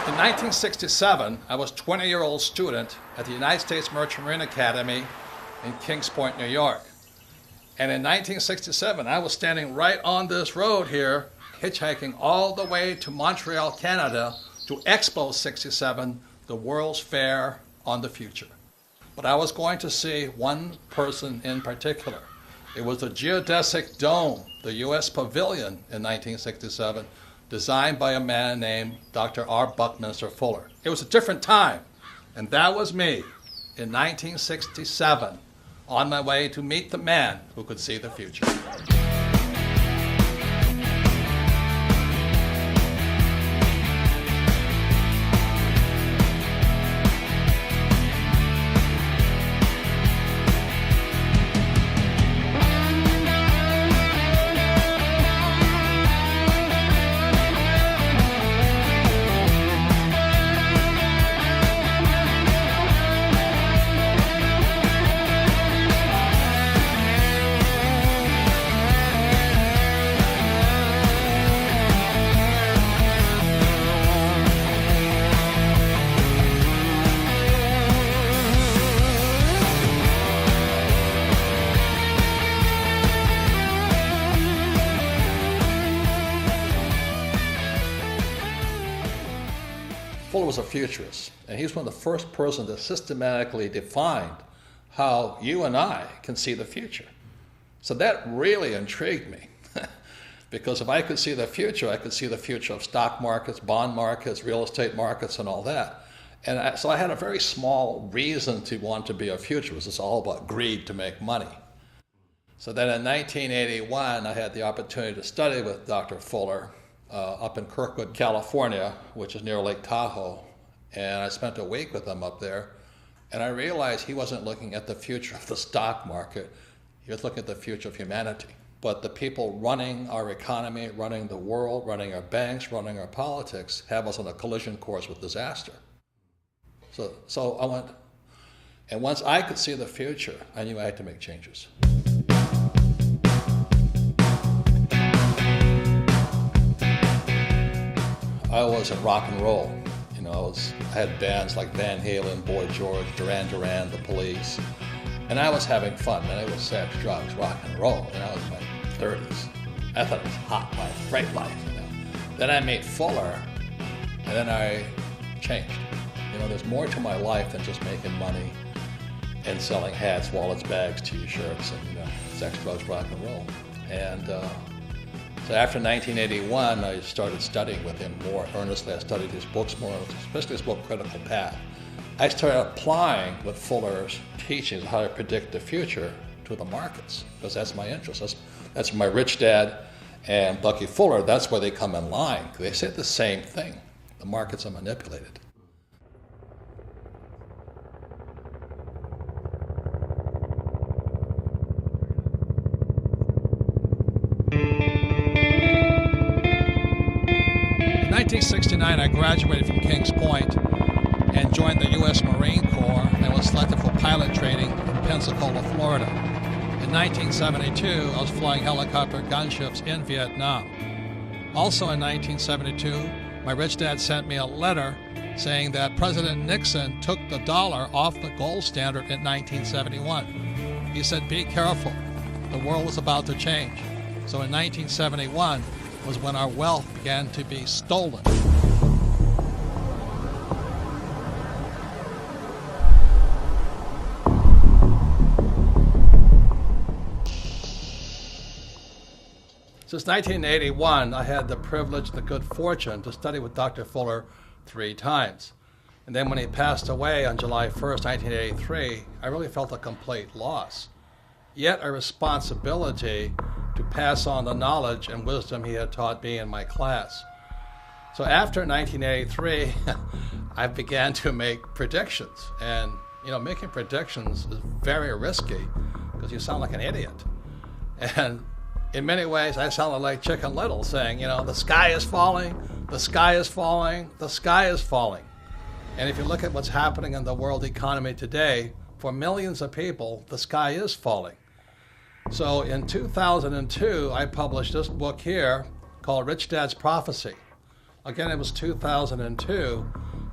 In 1967, I was a 20-year-old student at the United States Merchant Marine Academy in Kings Point, New York. And in 1967, I was standing right on this road here, hitchhiking all the way to Montreal, Canada, to Expo 67, the World's Fair on the Future. But I was going to see one person in particular. It was the geodesic dome, the U.S. Pavilion in 1967, designed by a man named Dr. R. Buckminster Fuller. It was a different time, and that was me in 1967, on my way to meet the man who could see the future. Fuller was a futurist, and he's one of the first persons that systematically defined how you and I can see the future. So that really intrigued me, because if I could see the future, I could see the future of stock markets, bond markets, real estate markets, and all that. And so I had a very small reason to want to be a futurist. It's all about greed to make money. So then in 1981, I had the opportunity to study with Dr. Fuller up in Kirkwood, California, which is near Lake Tahoe. And I spent a week with him up there. And I realized he wasn't looking at the future of the stock market. He was looking at the future of humanity. But the people running our economy, running the world, running our banks, running our politics, have us on a collision course with disaster. So I went, and once I could see the future, I knew I had to make changes. I was in rock and roll. You know, I had bands like Van Halen, Boy George, Duran Duran, The Police, and I was having fun. Man, it was sex, drugs, rock and roll, and I was in my 30s. I thought it was hot life, great life. You know. Then I met Fuller, and then I changed. You know, there's more to my life than just making money and selling hats, wallets, bags, T-shirts, and sex, drugs, rock and roll. And so after 1981, I started studying with him more earnestly. I studied his books more, especially his book, Critical Path. I started applying with Fuller's teachings how to predict the future to the markets, because that's my interest. That's my Rich Dad and Bucky Fuller, that's where they come in line. They say the same thing. The markets are manipulated. In 1969, I graduated from Kings Point and joined the U.S. Marine Corps and was selected for pilot training in Pensacola, Florida. In 1972, I was flying helicopter gunships in Vietnam. Also in 1972, my rich dad sent me a letter saying that President Nixon took the dollar off the gold standard in 1971. He said, "Be careful, the world is about to change." So in 1971 was when our wealth began to be stolen. Since 1981, I had the privilege, the good fortune to study with Dr. Fuller 3 times. And then when he passed away on July 1st, 1983, I really felt a complete loss, yet a responsibility to pass on the knowledge and wisdom he had taught me in my class. So after 1983, I began to make predictions. And making predictions is very risky because you sound like an idiot. And in many ways, I sounded like Chicken Little saying, the sky is falling, the sky is falling, the sky is falling. And if you look at what's happening in the world economy today, for millions of people, the sky is falling. So in 2002, I published this book here called Rich Dad's Prophecy. Again, it was 2002,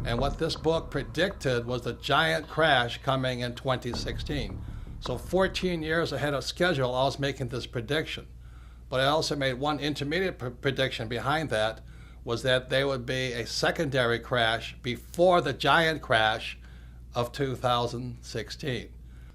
and what this book predicted was the giant crash coming in 2016. So 14 years ahead of schedule, I was making this prediction. But I also made one intermediate prediction behind that, was that there would be a secondary crash before the giant crash of 2016.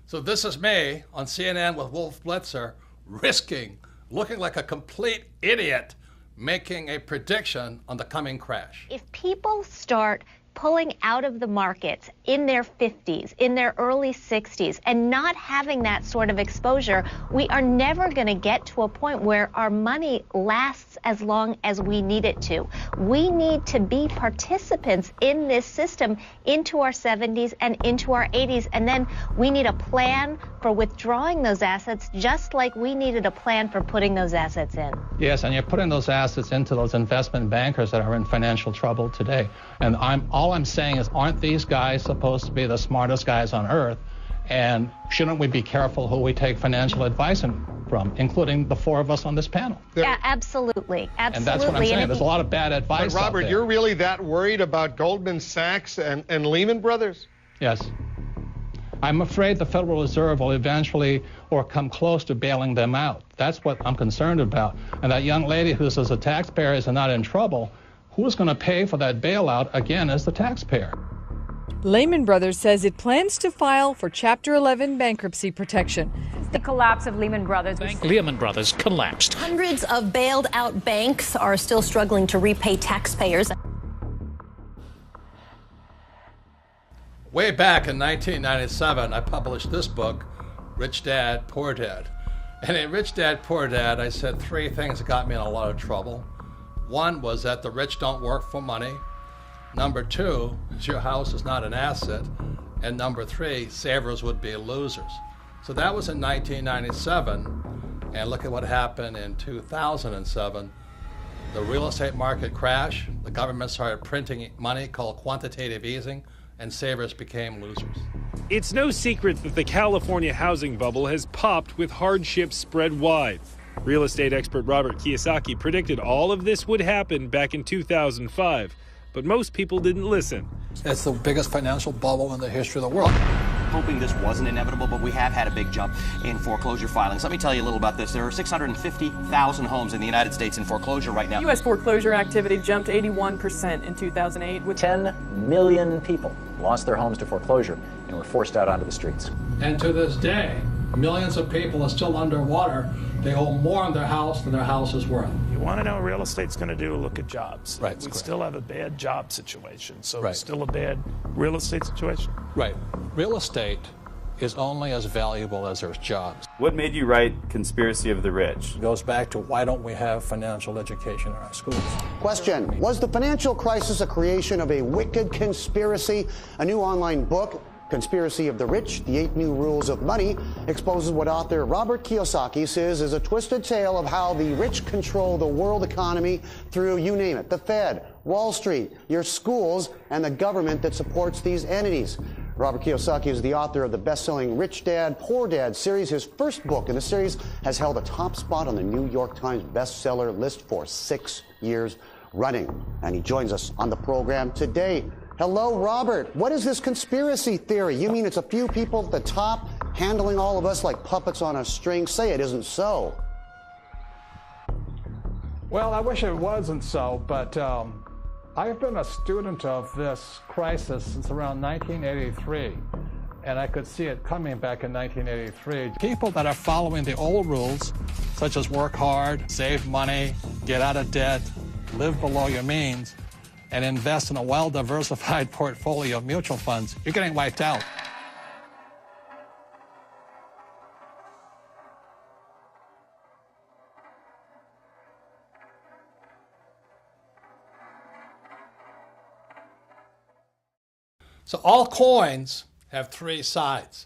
So this is me on CNN with Wolf Blitzer, looking like a complete idiot, making a prediction on the coming crash. If people start pulling out of the markets in their 50s, in their early 60s, and not having that sort of exposure, we are never going to get to a point where our money lasts as long as we need it to. We need to be participants in this system into our 70s and into our 80s, and then we need a plan for withdrawing those assets, just like we needed a plan for putting those assets in. Yes, and you're putting those assets into those investment bankers that are in financial trouble today. And all I'm saying is, aren't these guys supposed to be the smartest guys on earth? And shouldn't we be careful who we take financial advice from, including the four of us on this panel? Yeah, absolutely. Absolutely. And that's what I'm saying. There's a lot of bad advice. But Robert, you're really that worried about Goldman Sachs and Lehman Brothers? Yes. I'm afraid the Federal Reserve will eventually or come close to bailing them out. That's what I'm concerned about. And that young lady who says the taxpayers are not in trouble, who's going to pay for that bailout again as the taxpayer? Lehman Brothers says it plans to file for Chapter 11 bankruptcy protection. The collapse of Lehman Brothers. Lehman Brothers collapsed. Hundreds of bailed out banks are still struggling to repay taxpayers. Way back in 1997, I published this book, Rich Dad, Poor Dad. And in Rich Dad, Poor Dad, I said three things that got me in a lot of trouble. One was that the rich don't work for money. Number two, your house is not an asset. And number three, savers would be losers. So that was in 1997. And look at what happened in 2007. The real estate market crashed. The government started printing money called quantitative easing, and savers became losers. It's no secret that the California housing bubble has popped with hardships spread wide. Real estate expert Robert Kiyosaki predicted all of this would happen back in 2005, but most people didn't listen. It's the biggest financial bubble in the history of the world. Hoping this wasn't inevitable, but we have had a big jump in foreclosure filings. Let me tell you a little about this. There are 650,000 homes in the United States in foreclosure right now. U.S. foreclosure activity jumped 81% in 2008. With 10 million people lost their homes to foreclosure and were forced out onto the streets. And to this day, millions of people are still underwater. They owe more on their house than their house is worth. You want to know what real estate's going to do? Look at jobs. Right. We still have a bad job situation, so Right. it's still a bad real estate situation. Right. Real estate is only as valuable as there's jobs. What made you write Conspiracy of the Rich? It goes back to why don't we have financial education in our schools? Question: was the financial crisis a creation of a wicked conspiracy? A new online book, Conspiracy of the Rich, The 8 New Rules of Money, exposes what author Robert Kiyosaki says is a twisted tale of how the rich control the world economy through, you name it, the Fed, Wall Street, your schools, and the government that supports these entities. Robert Kiyosaki is the author of the best-selling Rich Dad, Poor Dad series. His first book in the series has held a top spot on the New York Times bestseller list for 6 years running. And he joins us on the program today. Hello, Robert. What is this conspiracy theory? You mean it's a few people at the top handling all of us like puppets on a string? Say it isn't so. Well, I wish it wasn't so, but I've been a student of this crisis since around 1983, and I could see it coming back in 1983. People that are following the old rules, such as work hard, save money, get out of debt, live below your means, and invest in a well-diversified portfolio of mutual funds, you're getting wiped out. So all coins have three sides.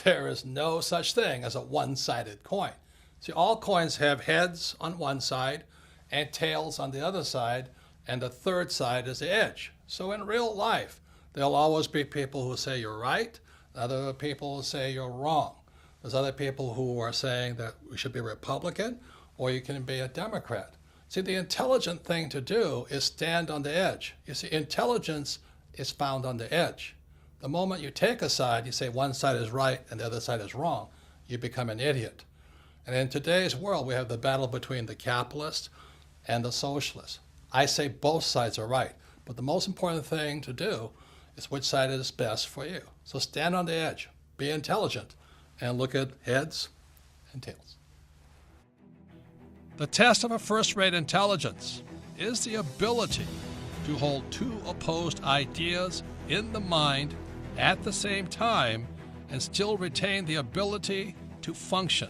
There is no such thing as a one-sided coin. See, all coins have heads on one side and tails on the other side, and the third side is the edge. So in real life, there'll always be people who say you're right, other people who say you're wrong. There's other people who are saying that we should be Republican or you can be a Democrat. See, the intelligent thing to do is stand on the edge. You see, intelligence is found on the edge. The moment you take a side, you say one side is right and the other side is wrong, you become an idiot. And in today's world, we have the battle between the capitalists and the socialists. I say both sides are right, but the most important thing to do is which side is best for you. So stand on the edge, be intelligent, and look at heads and tails. The test of a first-rate intelligence is the ability to hold two opposed ideas in the mind at the same time and still retain the ability to function.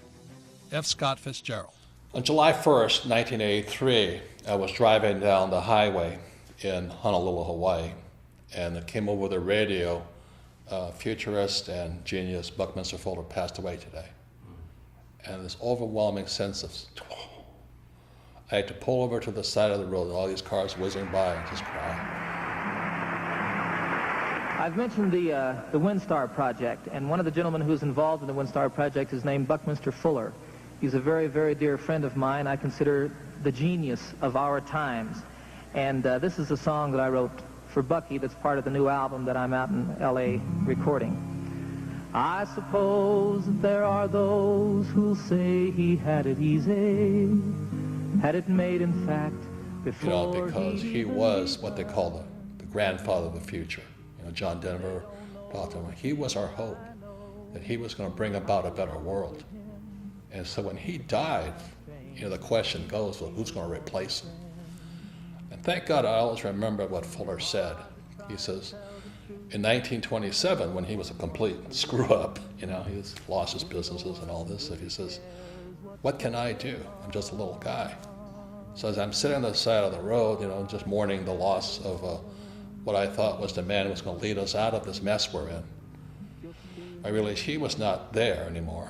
F. Scott Fitzgerald. On July 1st, 1983, I was driving down the highway in Honolulu, Hawaii, and it came over the radio, futurist and genius Buckminster Fuller passed away today. And this overwhelming sense of, I had to pull over to the side of the road, all these cars whizzing by, and just cry. I've mentioned the WinStar project, and one of the gentlemen who's involved in the WinStar project is named Buckminster Fuller. He's a very, very dear friend of mine. I consider the genius of our times. And this is a song that I wrote for Bucky that's part of the new album that I'm out in L.A. recording. I suppose that there are those who'll say he had it easy, had it made in fact before. Because he was what they call the grandfather of the future. John Denver talked to him. He was our hope, that he was going to bring about a better world. And so when he died, the question goes, well, who's going to replace him? And thank God I always remember what Fuller said. He says, in 1927, when he was a complete screw-up, he lost his businesses and all this, he says, what can I do? I'm just a little guy. So as I'm sitting on the side of the road, just mourning the loss of what I thought was the man who was going to lead us out of this mess we're in, I realized he was not there anymore.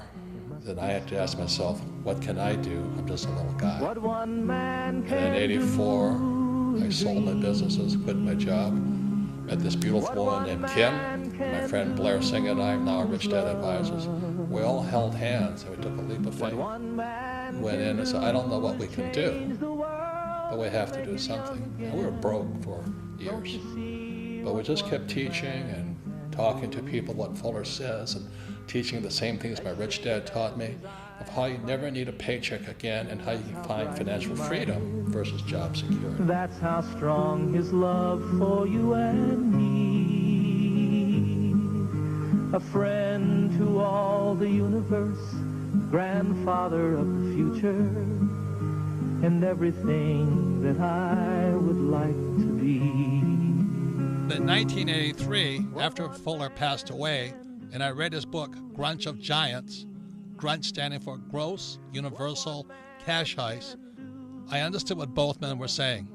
Then I had to ask myself, what can I do? I'm just a little guy. And in '84, I sold my businesses, quit my job, met this beautiful woman named Kim. My friend Blair Singh and I, now Rich Dad Advisors, we all held hands and we took a leap of faith. Went in and said, I don't know what we can do, but we have to do something. And we were broke for years. But we just kept teaching and talking to people what Fuller says and teaching the same things my rich dad taught me of how you never need a paycheck again and how you can find financial freedom versus job security. That's how strong his love for you and me. A friend to all the universe, grandfather of the future, and everything that I would like to be. In 1983, after Fuller passed away, and I read his book, Grunch of Giants, Grunch standing for Gross Universal Cash Heist, I understood what both men were saying.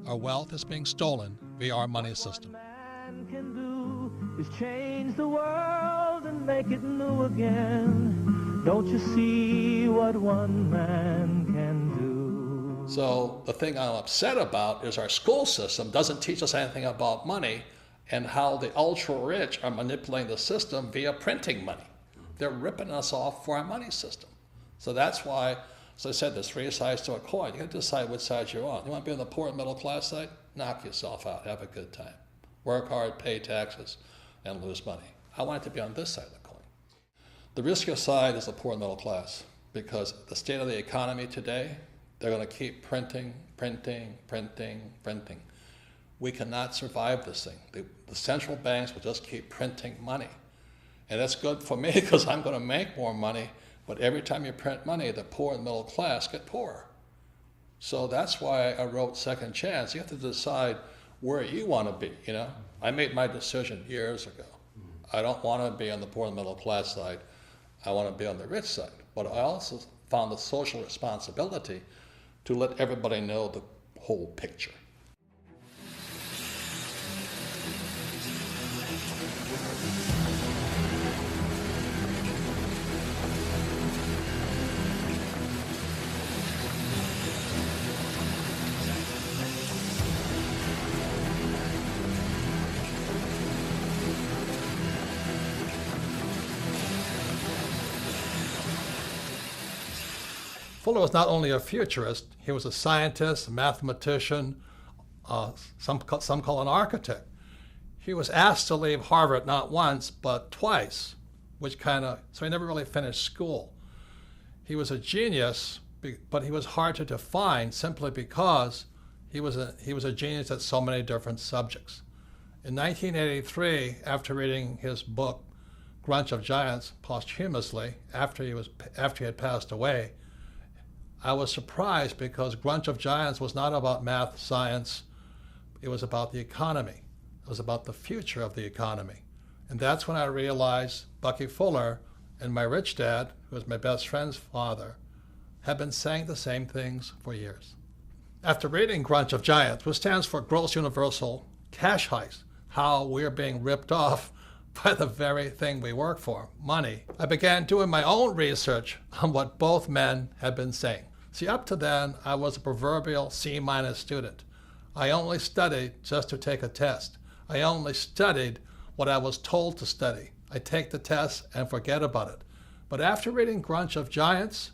Our wealth is being stolen via our money system. Man can do is change the world and make it new again. Don't you see what one man can do? So the thing I'm upset about is our school system doesn't teach us anything about money and how the ultra-rich are manipulating the system via printing money. They're ripping us off for our money system. So that's why, as I said, there's three sides to a coin. You got to decide which side you're on. You want to be on the poor and middle class side? Knock yourself out. Have a good time. Work hard, pay taxes, and lose money. I want it to be on this side of the coin. The riskier side is the poor and middle class, because the state of the economy today, they're going to keep printing. We cannot survive this thing. The central banks will just keep printing money. And that's good for me because I'm going to make more money, but every time you print money, the poor and middle class get poorer. So that's why I wrote Second Chance. You have to decide where you want to be, I made my decision years ago. I don't want to be on the poor and middle class side. I want to be on the rich side. But I also found the social responsibility to let everybody know the whole picture. Fuller was not only a futurist, he was a scientist, a mathematician, some call an architect. He was asked to leave Harvard not once, but twice, so he never really finished school. He was a genius, but he was hard to define simply because he was a genius at so many different subjects. In 1983, after reading his book, Grunch of Giants, posthumously, after he had passed away, I was surprised because Grunch of Giants was not about math, science, it was about the economy. It was about the future of the economy. And that's when I realized Bucky Fuller and my rich dad, who was my best friend's father, had been saying the same things for years. After reading Grunch of Giants, which stands for Gross Universal Cash Heist, how we're being ripped off by the very thing we work for, money, I began doing my own research on what both men had been saying. See, up to then, I was a proverbial C- student. I only studied just to take a test. I only studied what I was told to study. I take the test and forget about it. But after reading Grunch of Giants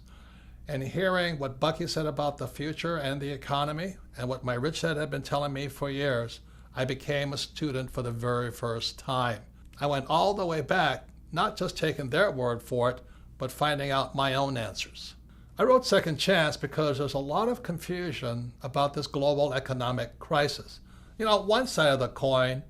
and hearing what Bucky said about the future and the economy and what my rich dad had been telling me for years, I became a student for the very first time. I went all the way back, not just taking their word for it, but finding out my own answers. I wrote Second Chance because there's a lot of confusion about this global economic crisis. You know, one side of the coin,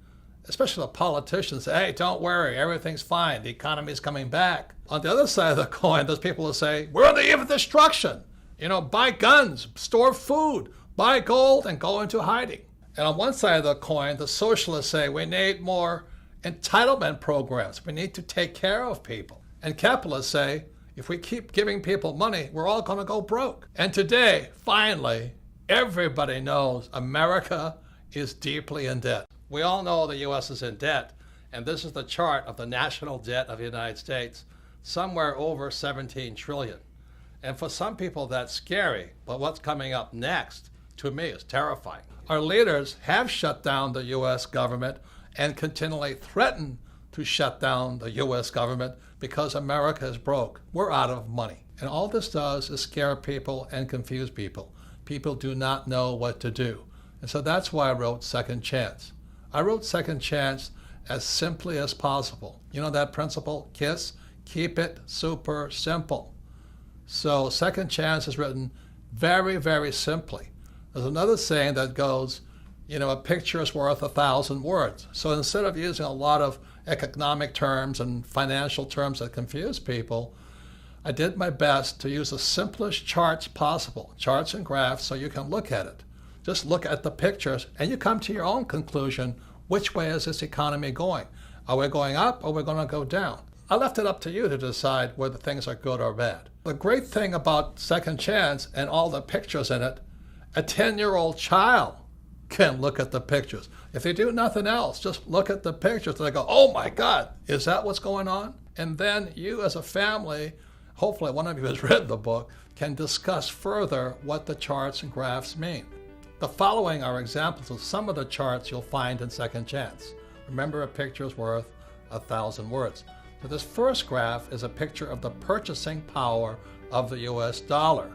especially the politicians, say, hey, don't worry, everything's fine, the economy's coming back. On the other side of the coin, there's people who say, we're on the eve of destruction. You know, buy guns, store food, buy gold, and go into hiding. And on one side of the coin, the socialists say, we need more entitlement programs. We need to take care of people. And capitalists say, if we keep giving people money, we're all going to go broke. And today, finally, everybody knows America is deeply in debt. We all know the U.S. is in debt, and this is the chart of the national debt of the United States, somewhere over 17 trillion. And for some people, that's scary, but what's coming up next, to me, is terrifying. Our leaders have shut down the U.S. government and continually threaten to shut down the U.S. government because America is broke. We're out of money. And all this does is scare people and confuse people. People do not know what to do. And so that's why I wrote Second Chance. I wrote Second Chance as simply as possible. You know that principle, KISS? Keep it super simple. So Second Chance is written very, very simply. There's another saying that goes, you know, a picture is worth 1,000 words. So instead of using a lot of economic terms and financial terms that confuse people, I did my best to use the simplest charts possible, charts and graphs, so you can look at it. Just look at the pictures and you come to your own conclusion. Which way is this economy going? Are we going up or are we going to go down? I left it up to you to decide whether things are good or bad. The great thing about Second Chance and all the pictures in it, a 10-year-old child can look at the pictures. If they do nothing else, just look at the pictures and they go, oh my God, is that what's going on? And then you as a family, hopefully one of you has read the book, can discuss further what the charts and graphs mean. The following are examples of some of the charts you'll find in Second Chance. Remember, a picture is worth 1,000 words. So this first graph is a picture of the purchasing power of the US dollar.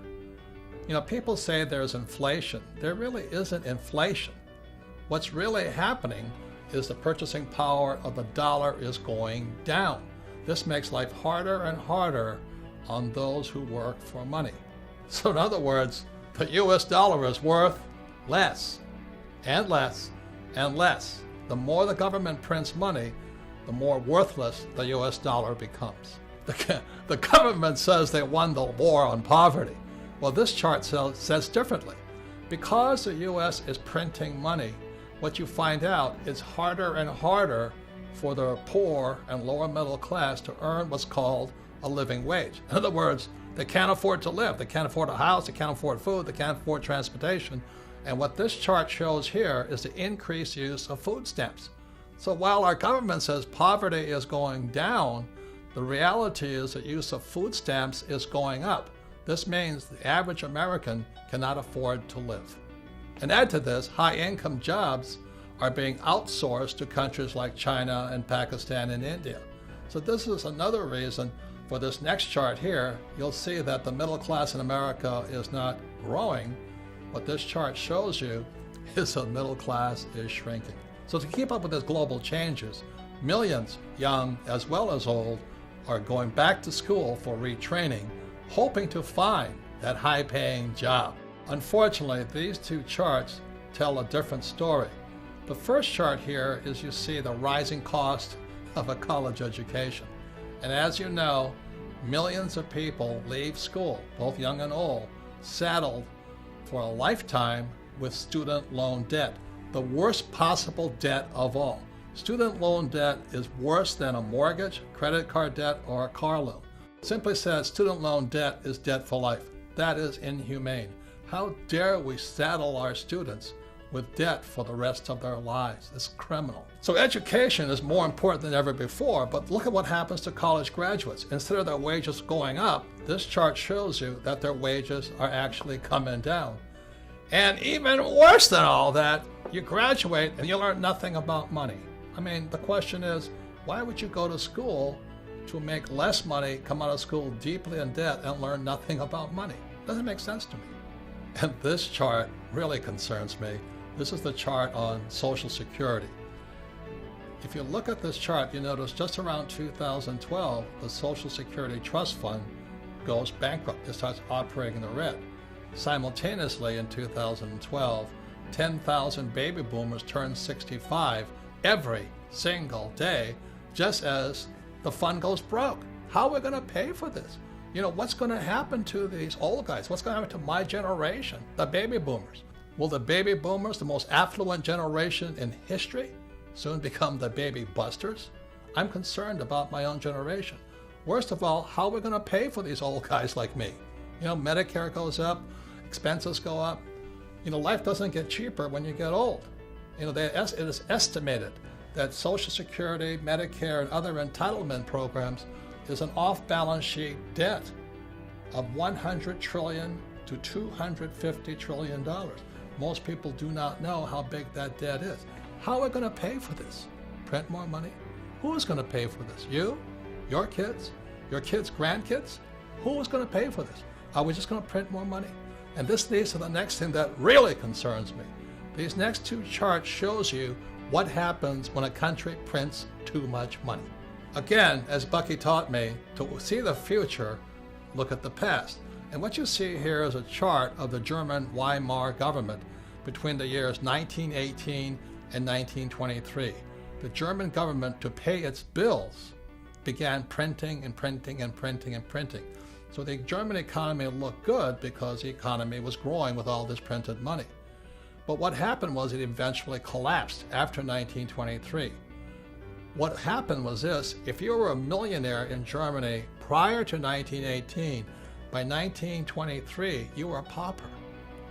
You know, people say there's inflation. There really isn't inflation. What's really happening is the purchasing power of the dollar is going down. This makes life harder and harder on those who work for money. So in other words, the US dollar is worth less and less and less. The more the government prints money, the more worthless the US dollar becomes. The government says they won the war on poverty. Well, this chart says differently. Because the U.S. is printing money, what you find out is harder and harder for the poor and lower middle class to earn what's called a living wage. In other words, they can't afford to live. They can't afford a house, they can't afford food, they can't afford transportation. And what this chart shows here is the increased use of food stamps. So while our government says poverty is going down, the reality is that use of food stamps is going up. This means the average American cannot afford to live. And add to this, high-income jobs are being outsourced to countries like China and Pakistan and India. So this is another reason For this next chart here, you'll see that the middle class in America is not growing. What this chart shows you is the middle class is shrinking. So to keep up with these global changes, millions, young as well as old, are going back to school for retraining, hoping to find that high-paying job. Unfortunately, these two charts tell a different story. The first chart here is you see the rising cost of a college education. And as you know, millions of people leave school, both young and old, saddled for a lifetime with student loan debt, the worst possible debt of all. Student loan debt is worse than a mortgage, credit card debt, or a car loan. Simply said, student loan debt is debt for life. That is inhumane. How dare we saddle our students with debt for the rest of their lives? It's criminal. So education is more important than ever before, but look at what happens to college graduates. Instead of their wages going up, this chart shows you that their wages are actually coming down. And even worse than all that, you graduate and you learn nothing about money. I mean, the question is, why would you go to school to make less money, come out of school deeply in debt, and learn nothing about money? Doesn't make sense to me. And this chart really concerns me. This is the chart on Social Security. If you look at this chart, you notice just around 2012, the Social Security Trust Fund goes bankrupt. It starts operating in the red. Simultaneously, in 2012, 10,000 baby boomers turn 65 every single day, just as the fund goes broke. How are we going to pay for this? You know, what's going to happen to these old guys? What's going to happen to my generation, the baby boomers? Will the baby boomers, the most affluent generation in history, soon become the baby busters? I'm concerned about my own generation. Worst of all, how are we going to pay for these old guys like me? You know, Medicare goes up, expenses go up. You know, life doesn't get cheaper when you get old. You know, it is estimated that Social Security, Medicare, and other entitlement programs is an off-balance sheet debt of $100 trillion to $250 trillion. Most people do not know how big that debt is. How are we going to pay for this? Print more money? Who is going to pay for this? You? Your kids? Your kids' grandkids? Who is going to pay for this? Are we just going to print more money? And this leads to the next thing that really concerns me. These next two charts shows you what happens when a country prints too much money. Again, as Bucky taught me, to see the future, look at the past. And what you see here is a chart of the German Weimar government between the years 1918 and 1923. The German government, to pay its bills, began printing and printing and printing and printing. So the German economy looked good because the economy was growing with all this printed money. But what happened was it eventually collapsed after 1923. What happened was this: if you were a millionaire in Germany prior to 1918, by 1923, you were a pauper.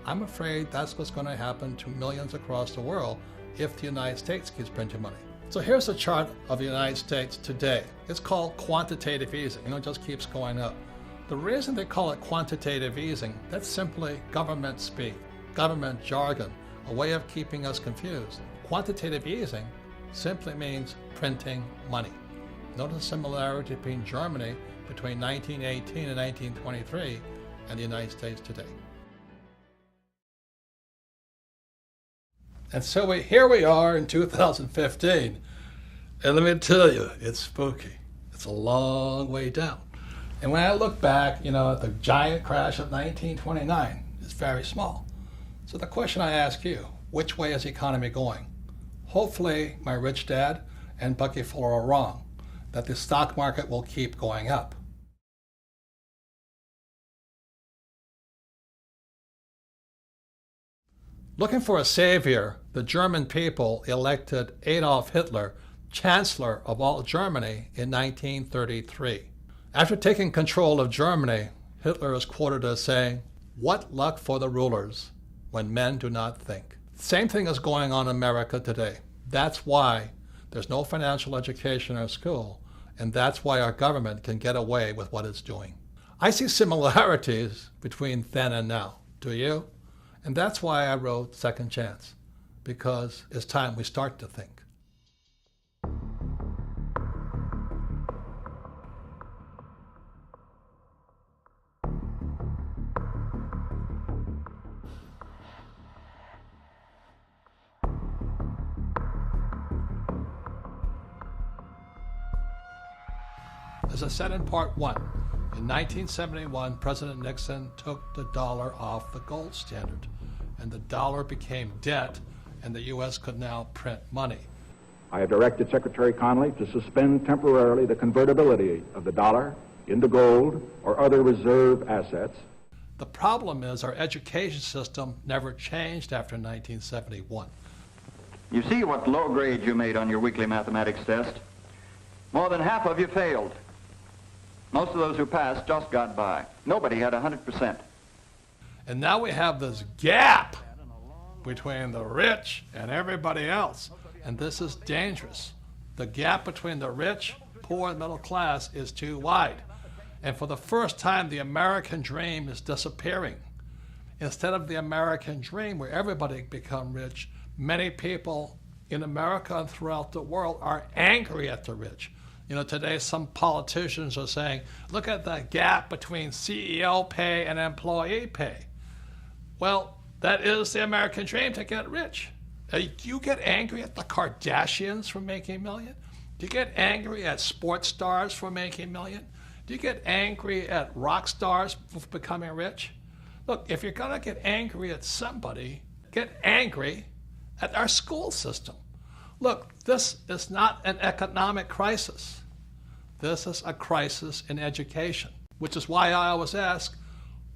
I'm afraid that's what's going to happen to millions across the world if the United States keeps printing money. So here's a chart of the United States today. It's called quantitative easing. You know, it just keeps going up. The reason they call it quantitative easing, that's simply government speak, government jargon, a way of keeping us confused. Quantitative easing simply means printing money. Notice the similarity between Germany between 1918 and 1923 and the United States today. And so here we are in 2015, and let me tell you, it's spooky. It's a long way down. And when I look back, you know, at the giant crash of 1929, it's very small. So the question I ask you, which way is the economy going? Hopefully my rich dad and Bucky Fuller are wrong, that the stock market will keep going up. Looking for a savior, the German people elected Adolf Hitler Chancellor of all Germany in 1933. After taking control of Germany, Hitler is quoted as saying, "What luck for the rulers when men do not think." Same thing is going on in America today. That's why there's no financial education or school, and that's why our government can get away with what it's doing. I see similarities between then and now. Do you? And that's why I wrote Second Chance, because it's time we start to think. As I said in part one, in 1971, President Nixon took the dollar off the gold standard, and the dollar became debt, and the U.S. could now print money. I have directed Secretary Connally to suspend temporarily the convertibility of the dollar into gold or other reserve assets. The problem is our education system never changed after 1971. You see what low grade you made on your weekly mathematics test? More than half of you failed. Most of those who passed just got by. Nobody had 100%. And now we have this gap between the rich and everybody else. And this is dangerous. The gap between the rich, poor, and middle class is too wide. And for the first time, the American dream is disappearing. Instead of the American dream where everybody become rich, many people in America and throughout the world are angry at the rich. You know, today some politicians are saying, look at the gap between CEO pay and employee pay. Well, that is the American dream, to get rich. Do you get angry at the Kardashians for making million? Do you get angry at sports stars for making million? Do you get angry at rock stars for becoming rich? Look, if you're going to get angry at somebody, get angry at our school system. Look, this is not an economic crisis. This is a crisis in education, which is why I always ask,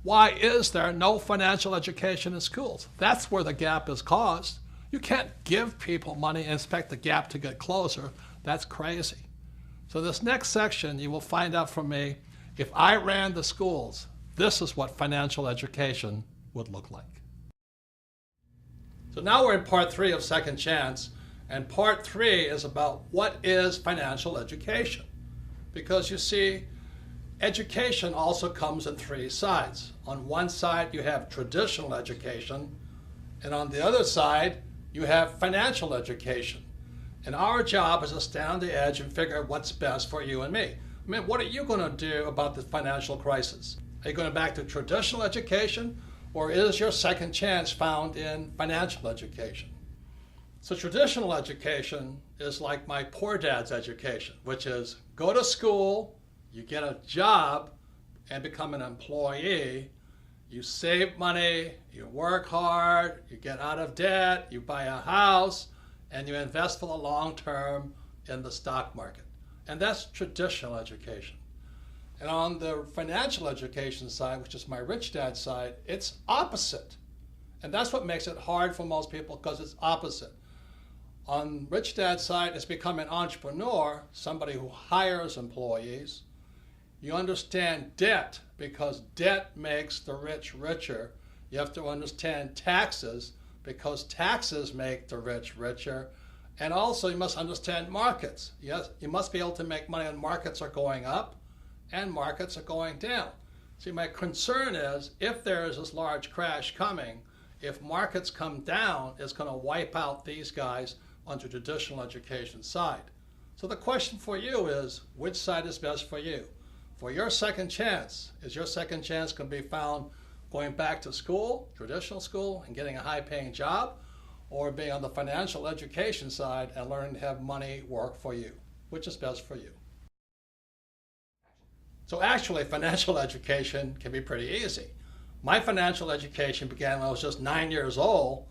why is there no financial education in schools? That's where the gap is caused. You can't give people money and expect the gap to get closer. That's crazy. So this next section, you will find out from me, if I ran the schools, this is what financial education would look like. So now we're in part 3 of Second Chance, and part 3 is about what is financial education. Because you see, education also comes in 3 sides. On one side, you have traditional education, and on the other side, you have financial education. And our job is to stand on the edge and figure out what's best for you and me. I mean, what are you going to do about the financial crisis? Are you going back to traditional education, or is your second chance found in financial education? So traditional education is like my poor dad's education, which is go to school, you get a job and become an employee, you save money, you work hard, you get out of debt, you buy a house, and you invest for the long term in the stock market. And that's traditional education. And on the financial education side, which is my rich dad side, it's opposite. And that's what makes it hard for most people, because it's opposite. On rich dad's side, it's become an entrepreneur, somebody who hires employees. You understand debt, because debt makes the rich richer. You have to understand taxes, because taxes make the rich richer. And also you must understand markets. Yes, you must be able to make money when markets are going up and markets are going down. See, my concern is if there is this large crash coming, if markets come down, it's going to wipe out these guys on the traditional education side. So the question for you is, which side is best for you? For your second chance, is your second chance going to be found going back to school, traditional school, and getting a high-paying job, or being on the financial education side and learning to have money work for you? Which is best for you? So actually, financial education can be pretty easy. My financial education began when I was just 9 years old.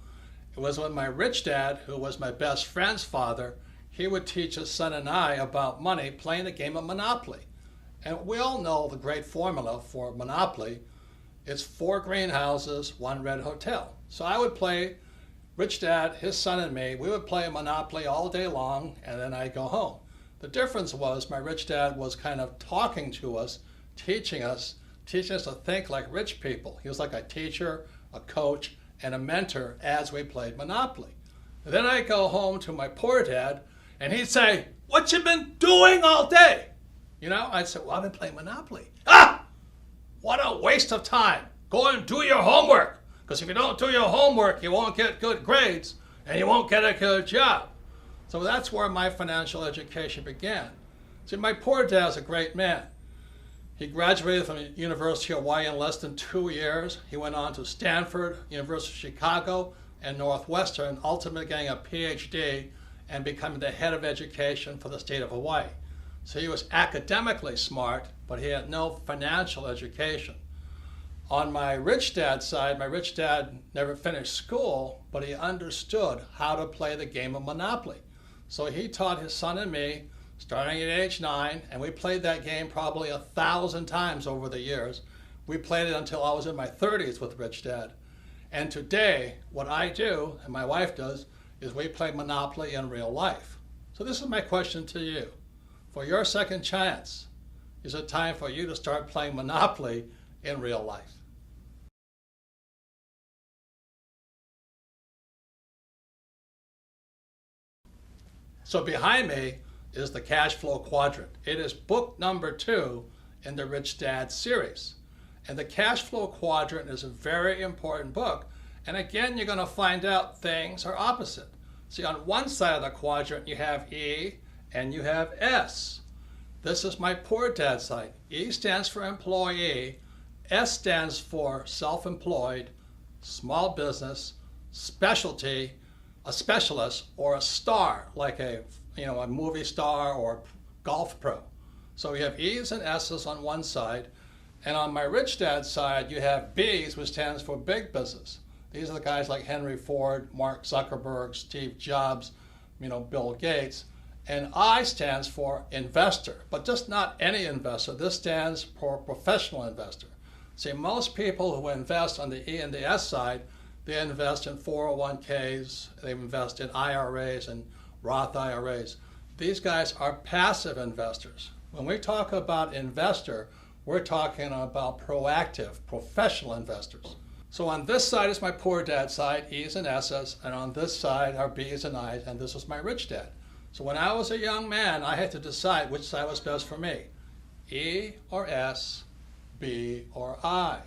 It was when my rich dad, who was my best friend's father, he would teach his son and I about money playing the game of Monopoly. And we all know the great formula for Monopoly. It's 4 greenhouses, 1 red hotel. So I would play, rich dad, his son and me, we would play Monopoly all day long, and then I'd go home. The difference was my rich dad was kind of talking to us, teaching us to think like rich people. He was like a teacher, a coach, and a mentor as we played Monopoly. And then I'd go home to my poor dad, and he'd say, "What you been doing all day?" You know, I'd say, "Well, I've been playing Monopoly." "Ah! What a waste of time. Go and do your homework. Because if you don't do your homework, you won't get good grades, and you won't get a good job." So that's where my financial education began. See, my poor dad's a great man. He graduated from the University of Hawaii in less than 2 years. He went on to Stanford, University of Chicago, and Northwestern, ultimately getting a PhD and becoming the head of education for the state of Hawaii. So he was academically smart, but he had no financial education. On my rich dad's side, my rich dad never finished school, but he understood how to play the game of Monopoly. So he taught his son and me, starting at age 9, and we played that game probably 1,000 times over the years. We played it until I was in my 30s with Rich Dad. And today, what I do, and my wife does, is we play Monopoly in real life. So this is my question to you. For your second chance, is it time for you to start playing Monopoly in real life? So behind me is the cash flow quadrant. It is book number 2 in the Rich Dad series. And the cash flow quadrant is a very important book. And again, you're going to find out things are opposite. See, on one side of the quadrant, you have E and you have S. This is my poor dad side. E stands for employee. S stands for self-employed, small business, specialty, a specialist, or a star, like a movie star or golf pro. So you have E's and S's on one side, and on my rich dad side, you have B's, which stands for big business. These are the guys like Henry Ford, Mark Zuckerberg, Steve Jobs, Bill Gates. And I stands for investor, but just not any investor. This stands for professional investor. See, most people who invest on the E and the S side, they invest in 401ks, they invest in IRAs and Roth IRAs. These guys are passive investors. When we talk about investor, we're talking about proactive, professional investors. So on this side is my poor dad side, E's and S's, and on this side are B's and I's, and this is my rich dad. So when I was a young man, I had to decide which side was best for me, E or S, B or I.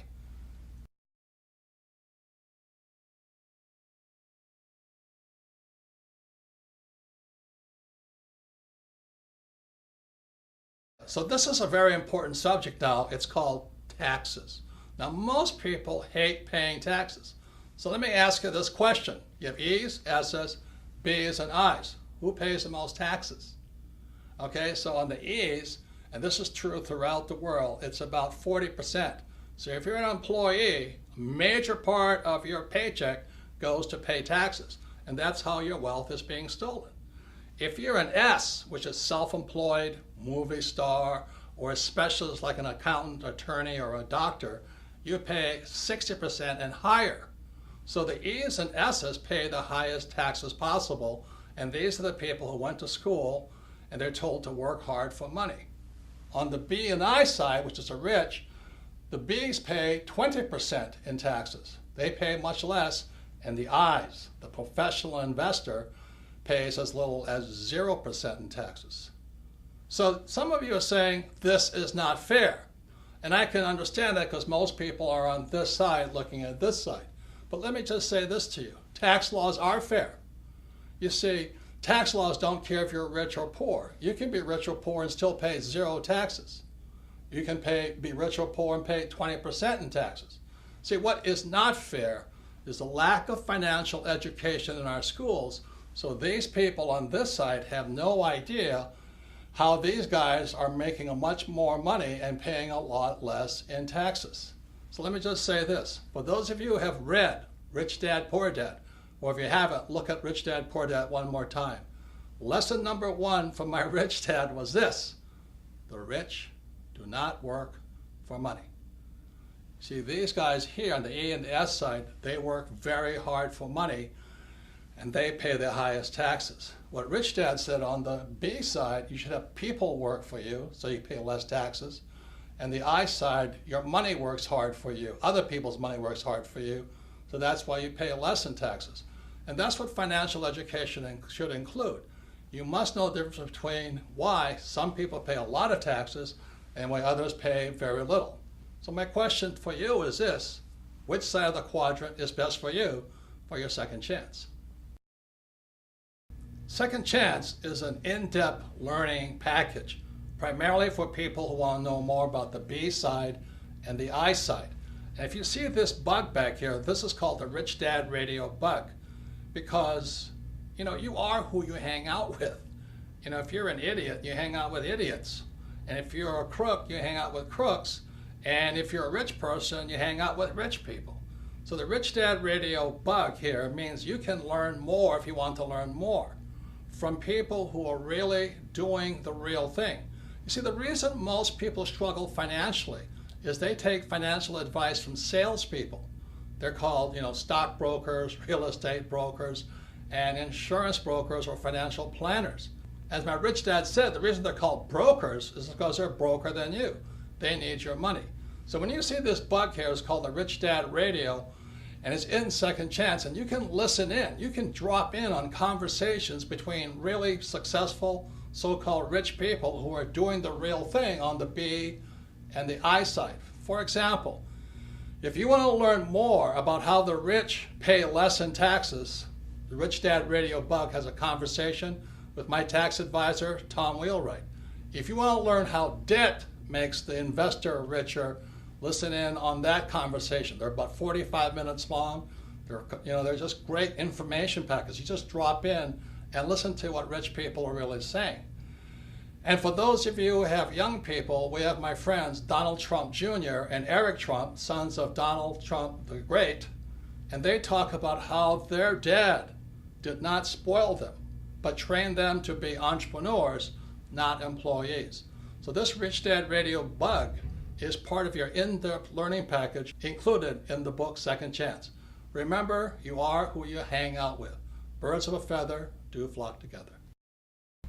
So this is a very important subject now. It's called taxes. Now, most people hate paying taxes. So let me ask you this question. You have E's, S's, B's, and I's. Who pays the most taxes? Okay, so on the E's, and this is true throughout the world, it's about 40%. So if you're an employee, a major part of your paycheck goes to pay taxes, and that's how your wealth is being stolen. If you're an S, which is self-employed, movie star, or a specialist like an accountant, attorney, or a doctor, you pay 60% and higher. So the E's and S's pay the highest taxes possible, and these are the people who went to school and they're told to work hard for money. On the B and I side, which is the rich, the B's pay 20% in taxes. They pay much less, and the I's, the professional investor, pays as little as 0% in taxes. So some of you are saying this is not fair. And I can understand that because most people are on this side looking at this side. But let me just say this to you. Tax laws are fair. You see, tax laws don't care if you're rich or poor. You can be rich or poor and still pay 0 taxes. You can be rich or poor and pay 20% in taxes. See, what is not fair is the lack of financial education in our schools. So these people on this side have no idea how these guys are making much more money and paying a lot less in taxes. So let me just say this. For those of you who have read Rich Dad, Poor Dad, or if you haven't, look at Rich Dad, Poor Dad one more time. Lesson number 1 from my rich dad was this: the rich do not work for money. See, these guys here on the E and the S side, they work very hard for money, and they pay the highest taxes. What Rich Dad said on the B side, you should have people work for you, so you pay less taxes. And the I side, your money works hard for you. Other people's money works hard for you, so that's why you pay less in taxes. And that's what financial education should include. You must know the difference between why some people pay a lot of taxes and why others pay very little. So my question for you is this: which side of the quadrant is best for you for your second chance? Second Chance is an in-depth learning package, primarily for people who want to know more about the B side and the I side. And if you see this bug back here, this is called the Rich Dad Radio bug, because you are who you hang out with. You know, if you're an idiot, you hang out with idiots. And if you're a crook, you hang out with crooks. And if you're a rich person, you hang out with rich people. So the Rich Dad Radio bug here means you can learn more if you want to learn more from people who are really doing the real thing. You see, the reason most people struggle financially is they take financial advice from salespeople. They're called, you know, stockbrokers, real estate brokers, and insurance brokers or financial planners. As my rich dad said, the reason they're called brokers is because they're broker than you. They need your money. So when you see this bug here, it's called the Rich Dad Radio, and it's in Second Chance, and you can listen in. You can drop in on conversations between really successful so-called rich people who are doing the real thing on the B and the I side. For example, if you want to learn more about how the rich pay less in taxes, the Rich Dad Radio bug has a conversation with my tax advisor, Tom Wheelwright. If you want to learn how debt makes the investor richer, listen in on that conversation. They're about 45 minutes long. They're just great information packets. You just drop in and listen to what rich people are really saying. And for those of you who have young people, we have my friends Donald Trump Jr. and Eric Trump, sons of Donald Trump the Great, and they talk about how their dad did not spoil them, but trained them to be entrepreneurs, not employees. So this Rich Dad Radio bug is part of your in-depth learning package included in the book Second Chance. Remember, you are who you hang out with. Birds of a feather do flock together.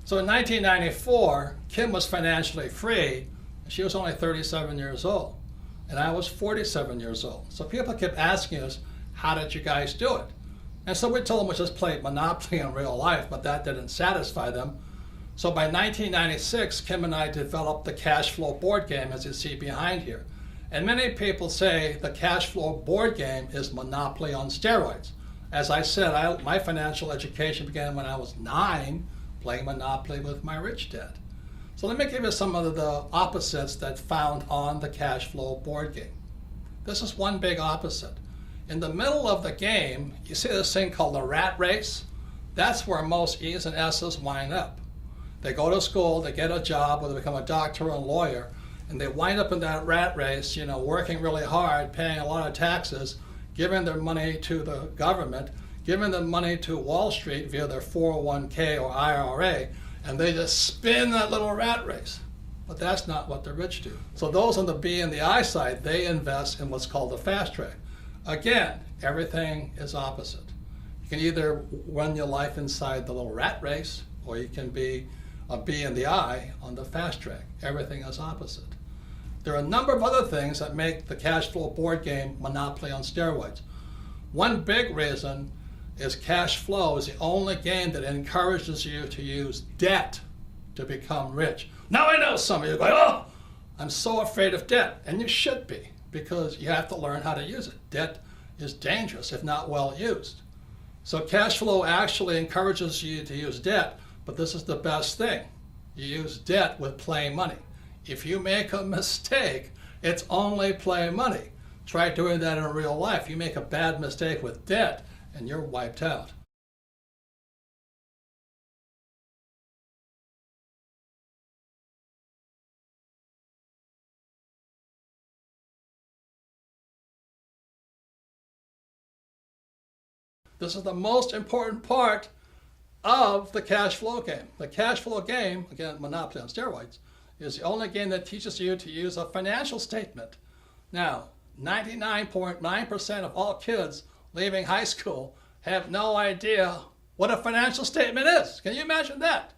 So in 1994, Kim was financially free. She was only 37 years old, and I was 47 years old. So people kept asking us, how did you guys do it? And so we told them we just played Monopoly in real life, but that didn't satisfy them. So by 1996, Kim and I developed the cash flow board game, as you see behind here. And many people say the cash flow board game is Monopoly on steroids. As I said, my financial education began when I was 9, playing Monopoly with my rich dad. So let me give you some of the opposites that found on the cash flow board game. This is one big opposite. In the middle of the game, you see this thing called the rat race? That's where most E's and S's wind up. They go to school, they get a job, or they become a doctor or a lawyer, and they wind up in that rat race, you know, working really hard, paying a lot of taxes, giving their money to the government, giving them money to Wall Street via their 401k or IRA, and they just spin that little rat race. But that's not what the rich do. So those on the B and the I side, they invest in what's called the fast track. Again, everything is opposite. You can either run your life inside the little rat race, or you can be a B and the I on the fast track. Everything is opposite. There are a number of other things that make the cash flow board game Monopoly on steroids. One big reason is cash flow is the only game that encourages you to use debt to become rich. Now I know some of you go, oh, I'm so afraid of debt. And you should be, because you have to learn how to use it. Debt is dangerous if not well used. So cash flow actually encourages you to use debt, but this is the best thing. You use debt with play money. If you make a mistake, it's only play money. Try doing that in real life. You make a bad mistake with debt, and you're wiped out. This is the most important part of the cash flow game. The cash flow game, again, Monopoly on steroids, is the only game that teaches you to use a financial statement. Now, 99.9% of all kids leaving high school have no idea what a financial statement is. Can you imagine that?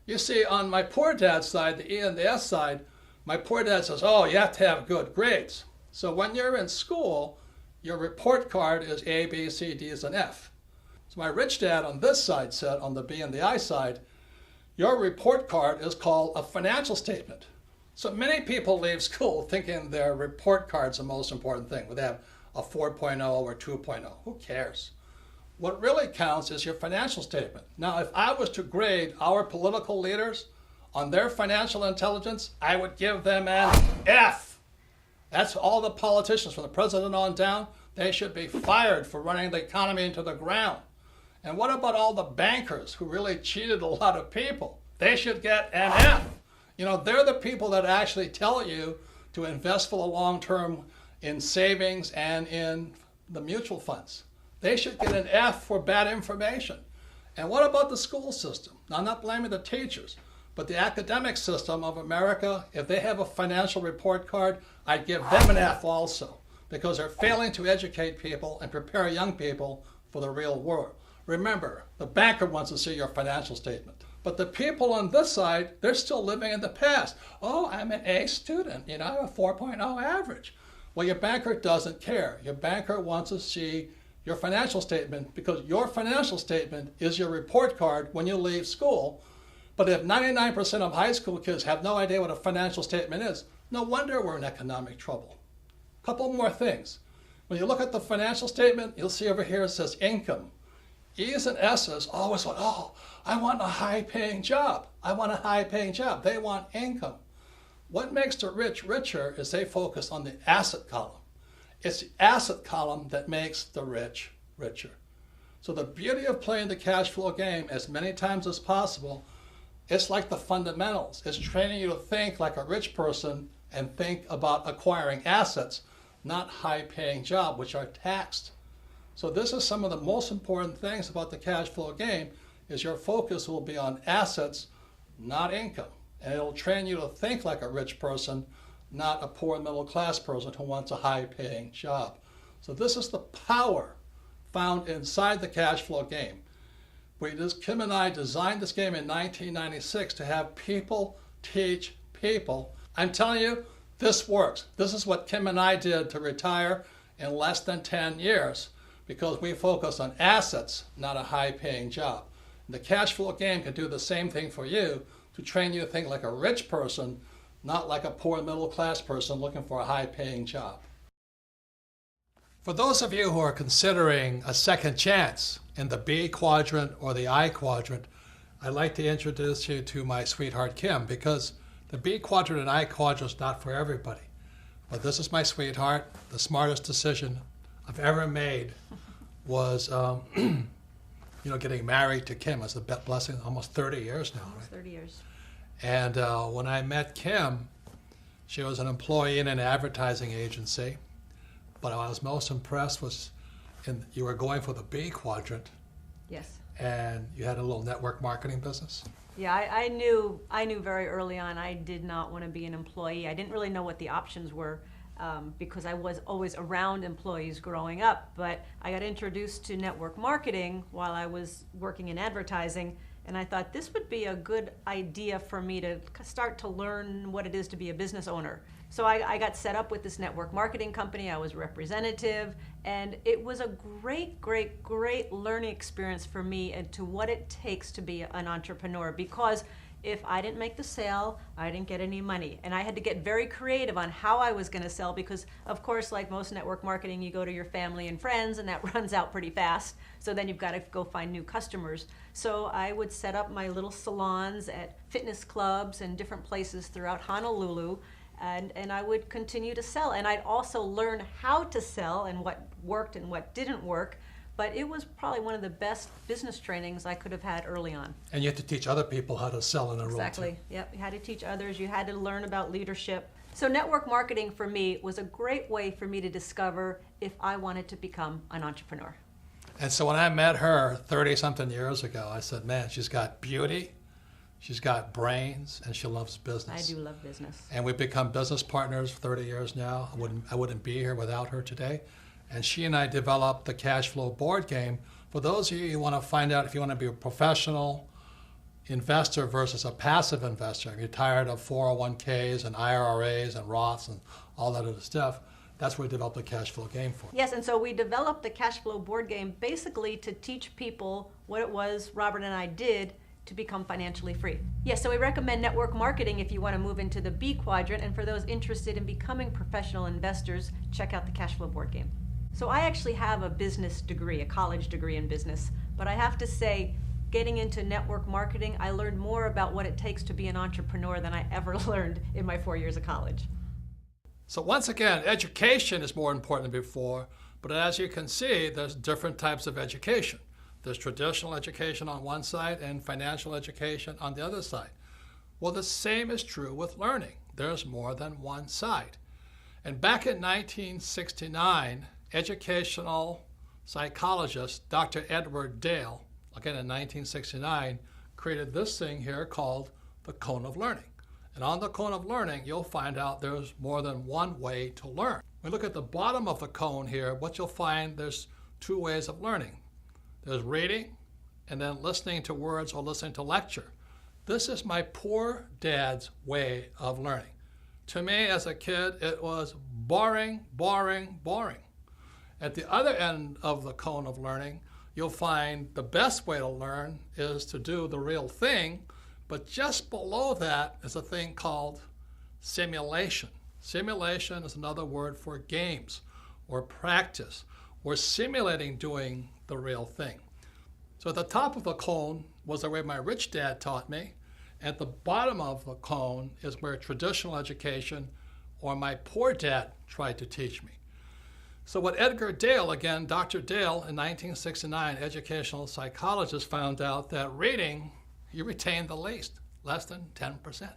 You see, on my poor dad's side, the E and the S side, my poor dad says, oh, you have to have good grades. So when you're in school, your report card is A, B, C, D's, and F. So my rich dad on this side said, on the B and the I side, your report card is called a financial statement. So many people leave school thinking their report card's the most important thing. Would they have a 4.0 or 2.0? Who cares? What really counts is your financial statement. Now, if I was to grade our political leaders on their financial intelligence, I would give them an F. That's all the politicians, from the president on down. They should be fired for running the economy into the ground. And what about all the bankers who really cheated a lot of people? They should get an F. You know, they're the people that actually tell you to invest for the long term in savings and in the mutual funds. They should get an F for bad information. And what about the school system? Now, I'm not blaming the teachers, but the academic system of America, if they have a financial report card, I'd give them an F also, because they're failing to educate people and prepare young people for the real world. Remember, the banker wants to see your financial statement. But the people on this side, they're still living in the past. Oh, I'm an A student, you know, I have a 4.0 average. Well, your banker doesn't care. Your banker wants to see your financial statement, because your financial statement is your report card when you leave school. But if 99% of high school kids have no idea what a financial statement is, no wonder we're in economic trouble. A couple more things. When you look at the financial statement, you'll see over here it says income. E's and S's always want, oh, I want a high-paying job. I want a high-paying job. They want income. What makes the rich richer is they focus on the asset column. It's the asset column that makes the rich richer. So the beauty of playing the cash flow game as many times as possible, it's like the fundamentals. It's training you to think like a rich person and think about acquiring assets, not high-paying jobs, which are taxed. So this is some of the most important things about the cash flow game, is your focus will be on assets, not income. And it'll train you to think like a rich person, not a poor middle class person who wants a high paying job. So this is the power found inside the cash flow game. Kim and I designed this game in 1996 to have people teach people. I'm telling you, this works. This is what Kim and I did to retire in less than 10 years. Because we focus on assets, not a high-paying job. And the cash flow game can do the same thing for you, to train you to think like a rich person, not like a poor middle-class person looking for a high-paying job. For those of you who are considering a second chance in the B quadrant or the I quadrant, I'd like to introduce you to my sweetheart Kim, because the B quadrant and I quadrant is not for everybody. But this is my sweetheart. The smartest decision I've ever made was, getting married to Kim. It's a blessing. Almost 30 years now. Almost 30 years. And when I met Kim, she was an employee in an advertising agency. But what I was most impressed was, you were going for the B quadrant. Yes. And you had a little network marketing business. Yeah, I knew very early on I did not want to be an employee. I didn't really know what the options were. Because I was always around employees growing up, but I got introduced to network marketing while I was working in advertising, and I thought this would be a good idea for me to start to learn what it is to be a business owner. So I got set up with this network marketing company. I was representative, and it was a great learning experience for me into what it takes to be an entrepreneur, because if I didn't make the sale, I didn't get any money. And I had to get very creative on how I was going to sell, because, of course, like most network marketing, you go to your family and friends, and that runs out pretty fast. So then you've got to go find new customers. So I would set up my little salons at fitness clubs and different places throughout Honolulu, and I would continue to sell. And I'd also learn how to sell and what worked and what didn't work. But it was probably one of the best business trainings I could have had early on. And you had to teach other people how to sell in a role. Exactly. Yep. You had to teach others. You had to learn about leadership. So network marketing for me was a great way for me to discover if I wanted to become an entrepreneur. And so when I met her 30-something years ago, I said, man, she's got beauty, she's got brains, and she loves business. I do love business. And we've become business partners for 30 years now. I wouldn't be here without her today. And she and I developed the cash flow board game. For those of you who want to find out if you want to be a professional investor versus a passive investor, if you're tired of 401ks and IRAs and Roths and all that other stuff, that's what we developed the cash flow game for. Yes, and so we developed the cash flow board game basically to teach people what it was Robert and I did to become financially free. Yes, so we recommend network marketing if you want to move into the B quadrant, and for those interested in becoming professional investors, check out the cash flow board game. So I actually have a business degree, a college degree in business, but I have to say, getting into network marketing, I learned more about what it takes to be an entrepreneur than I ever learned in my 4 years of college. So once again, education is more important than before, but as you can see, there's different types of education. There's traditional education on one side and financial education on the other side. Well, the same is true with learning. There's more than one side. And back in 1969, educational psychologist Dr. Edward Dale, again in 1969, created this thing here called the cone of learning. And on the cone of learning, you'll find out there's more than one way to learn. When we look at the bottom of the cone here, what you'll find, there's two ways of learning. There's reading and then listening to words or listening to lecture. This is my poor dad's way of learning. To me, as a kid, it was boring, boring, boring. At the other end of the cone of learning, you'll find the best way to learn is to do the real thing, but just below that is a thing called simulation. Simulation is another word for games or practice or simulating doing the real thing. So at the top of the cone was the way my rich dad taught me. At the bottom of the cone is where traditional education or my poor dad tried to teach me. So what Edgar Dale, again, Dr. Dale in 1969, educational psychologist, found out that reading, you retain the least, less than 10%.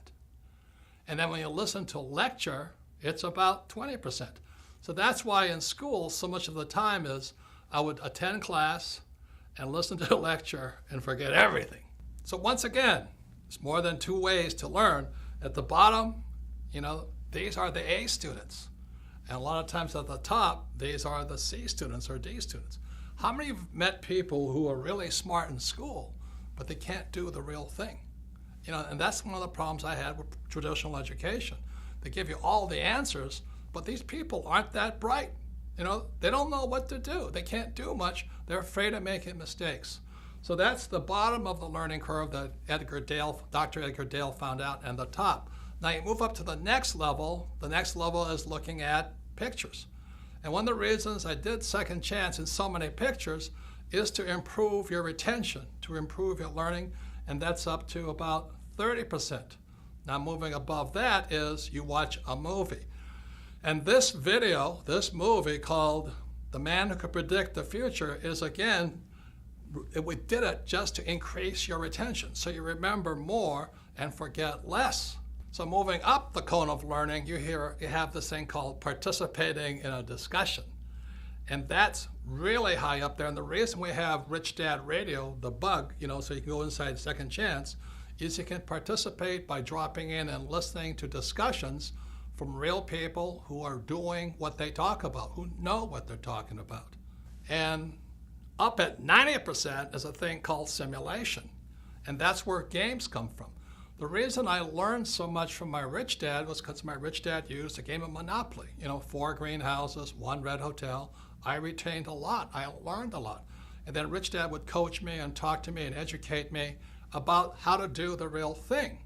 And then when you listen to lecture, it's about 20%. So that's why in school, so much of the time is I would attend class and listen to a lecture and forget everything. So once again, it's more than two ways to learn. At the bottom, these are the A students. And a lot of times at the top, these are the C students or D students. How many of you have met people who are really smart in school, but they can't do the real thing? And that's one of the problems I had with traditional education. They give you all the answers, but these people aren't that bright. They don't know what to do. They can't do much. They're afraid of making mistakes. So that's the bottom of the learning curve that Dr. Edgar Dale found out, and the top. Now you move up to the next level. The next level is looking at pictures. And one of the reasons I did Second Chance in so many pictures is to improve your retention, to improve your learning, and that's up to about 30%. Now moving above that is you watch a movie. And this movie called The Man Who Could Predict the Future is, again, we did it just to increase your retention, so you remember more and forget less. So moving up the cone of learning, you have this thing called participating in a discussion. And that's really high up there. And the reason we have Rich Dad Radio, the bug, so you can go inside Second Chance, is you can participate by dropping in and listening to discussions from real people who are doing what they talk about, who know what they're talking about. And up at 90% is a thing called simulation. And that's where games come from. The reason I learned so much from my rich dad was because my rich dad used a game of Monopoly. 4 greenhouses, 1 red hotel. I retained a lot. I learned a lot. And then rich dad would coach me and talk to me and educate me about how to do the real thing.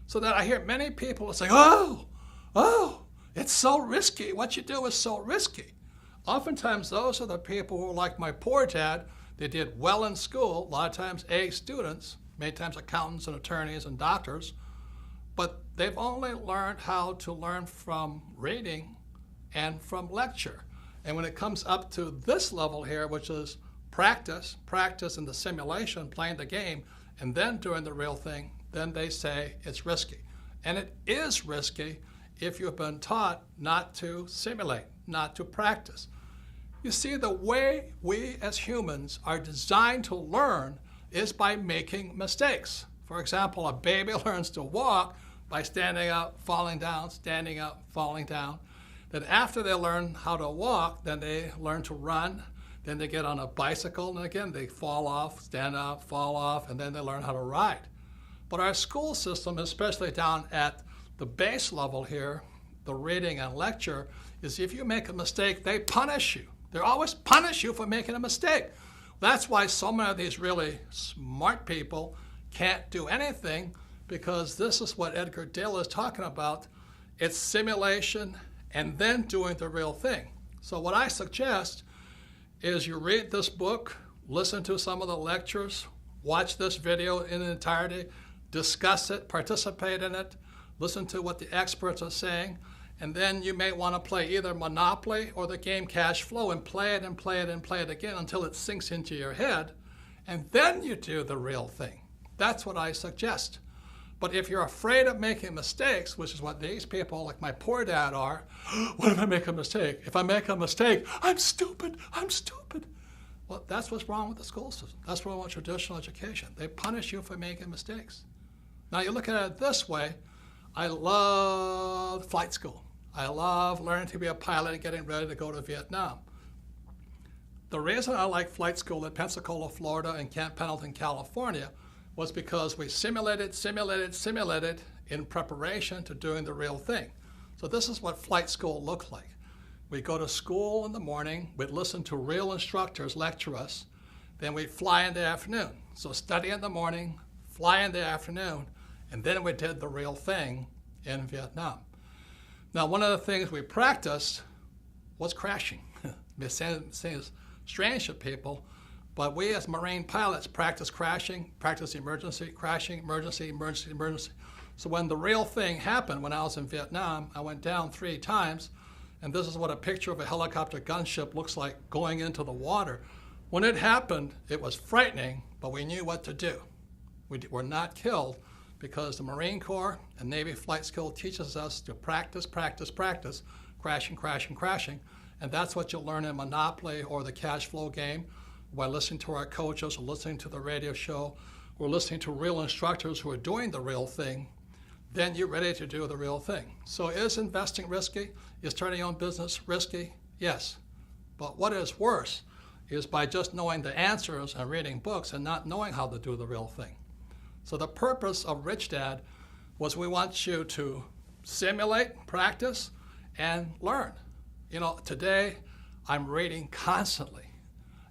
So that I hear many people say, oh, it's so risky. What you do is so risky. Oftentimes, those are the people who are like my poor dad. They did well in school, a lot of times A students, many times accountants and attorneys and doctors, but they've only learned how to learn from reading and from lecture. And when it comes up to this level here, which is practice in the simulation, playing the game, and then doing the real thing, then they say it's risky. And it is risky if you've been taught not to simulate, not to practice. You see, the way we as humans are designed to learn is by making mistakes. For example, a baby learns to walk by standing up, falling down, standing up, falling down. Then after they learn how to walk, then they learn to run. Then they get on a bicycle, and again, they fall off, stand up, fall off, and then they learn how to ride. But our school system, especially down at the base level here, the reading and lecture, is if you make a mistake, they punish you. They always punish you for making a mistake. That's why so many of these really smart people can't do anything, because this is what Edgar Dale is talking about. It's simulation and then doing the real thing. So what I suggest is you read this book, listen to some of the lectures, watch this video in entirety, discuss it, participate in it, listen to what the experts are saying, and then you may want to play either Monopoly or the game Cash Flow and play it and play it and play it again until it sinks into your head. and then you do the real thing. That's what I suggest. But if you're afraid of making mistakes, which is what these people like my poor dad are, what if I make a mistake? If I make a mistake, I'm stupid, I'm stupid. Well, that's what's wrong with the school system. That's what's wrong with traditional education. They punish you for making mistakes. Now you look at it this way, I love flight school. I love learning to be a pilot and getting ready to go to Vietnam. The reason I like flight school at Pensacola, Florida and Camp Pendleton, California was because we simulated in preparation to doing the real thing. So this is what flight school looked like. We'd go to school in the morning, we'd listen to real instructors lecture us, then we'd fly in the afternoon. So study in the morning, fly in the afternoon, and then we did the real thing in Vietnam. Now, one of the things we practiced was crashing. It seems strange to people, but we as Marine pilots practice crashing, practice emergency, crashing, emergency, emergency, emergency. So when the real thing happened, when I was in Vietnam, I went down 3 times, and this is what a picture of a helicopter gunship looks like going into the water. When it happened, it was frightening, but we knew what to do. We were not killed because the Marine Corps and Navy flight school teaches us to practice, practice, practice, crashing, crashing, crashing. And that's what you'll learn in Monopoly or the cash flow game by listening to our coaches or listening to the radio show or listening to real instructors who are doing the real thing. Then you're ready to do the real thing. So is investing risky? Is starting your own business risky? Yes. But what is worse is by just knowing the answers and reading books and not knowing how to do the real thing. So the purpose of Rich Dad was we want you to simulate, practice, and learn. You know, today I'm reading constantly,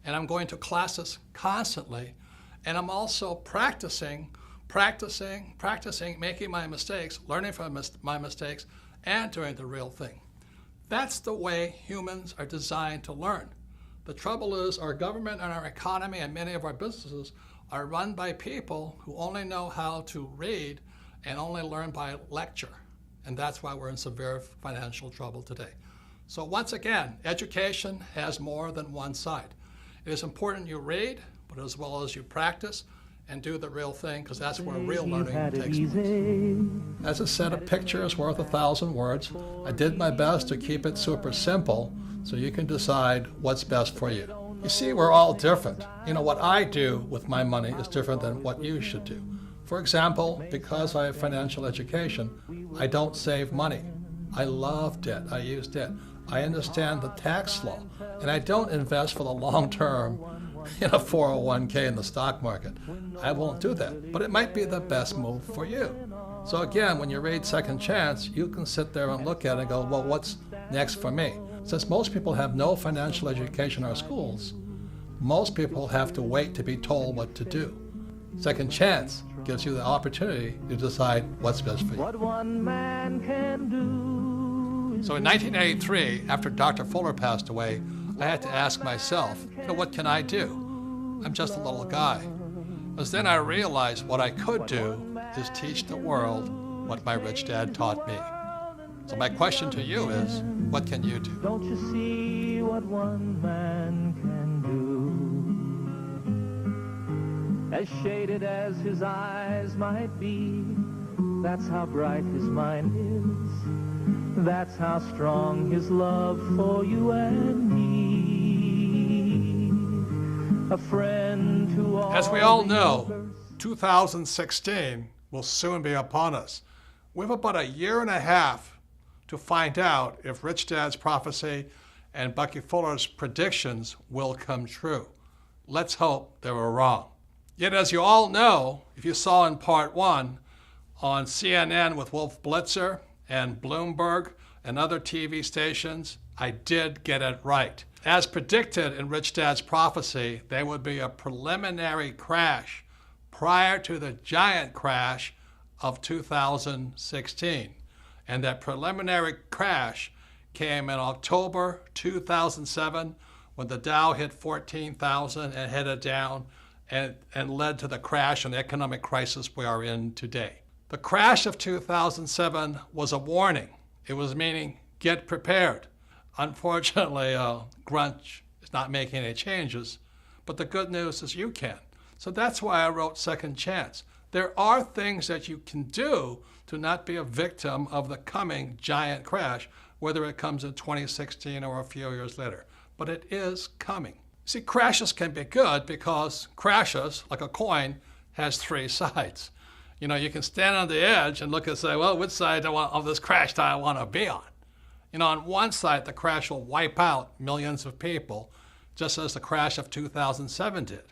and I'm going to classes constantly, and I'm also practicing, making my mistakes, learning from my mistakes, and doing the real thing. That's the way humans are designed to learn. The trouble is our government and our economy and many of our businesses are run by people who only know how to read and only learn by lecture. And that's why we're in severe financial trouble today. So once again, education has more than one side. It is important you read, but as well as you practice and do the real thing, because that's where real learning takes place. As a set of pictures worth 1,000 words, I did my best to keep it super simple so you can decide what's best for you. You see, we're all different. You know, what I do with my money is different than what you should do. For example, because I have financial education, I don't save money. I love debt. I use debt. I understand the tax law, and I don't invest for the long term in a 401k in the stock market. I won't do that, but it might be the best move for you. So again, when you read Second Chance, you can sit there and look at it and go, well, what's next for me? Since most people have no financial education in our schools, most people have to wait to be told what to do. Second Chance gives you the opportunity to decide what's best for you. What one man can do. So in 1983, after Dr. Fuller passed away, I had to ask myself, what can I do? I'm just a little guy. But then I realized what I could do is teach the world what my rich dad taught me. So my question to you is, what can you do? Don't you see what one man can do? As shaded as his eyes might be, that's how bright his mind is. That's how strong his love for you and me. A friend to all. As we all know, 2016 will soon be upon us. We have about 1.5 years to find out if Rich Dad's prophecy and Bucky Fuller's predictions will come true. Let's hope they were wrong. Yet as you all know, if you saw in part 1 on CNN with Wolf Blitzer and Bloomberg and other TV stations, I did get it right. As predicted in Rich Dad's prophecy, there would be a preliminary crash prior to the giant crash of 2016. And that preliminary crash came in October 2007 when the Dow hit 14,000 and headed down and led to the crash and economic crisis we are in today. The crash of 2007 was a warning. It was meaning, get prepared. Unfortunately, Grunch is not making any changes, but the good news is you can. So that's why I wrote Second Chance. There are things that you can do to not be a victim of the coming giant crash, whether it comes in 2016 or a few years later. But it is coming. See, crashes can be good because crashes, like a coin, has three sides. You know, you can stand on the edge and look and say, well, which side of this crash do I want to be on? You know, on one side, the crash will wipe out millions of people, just as the crash of 2007 did.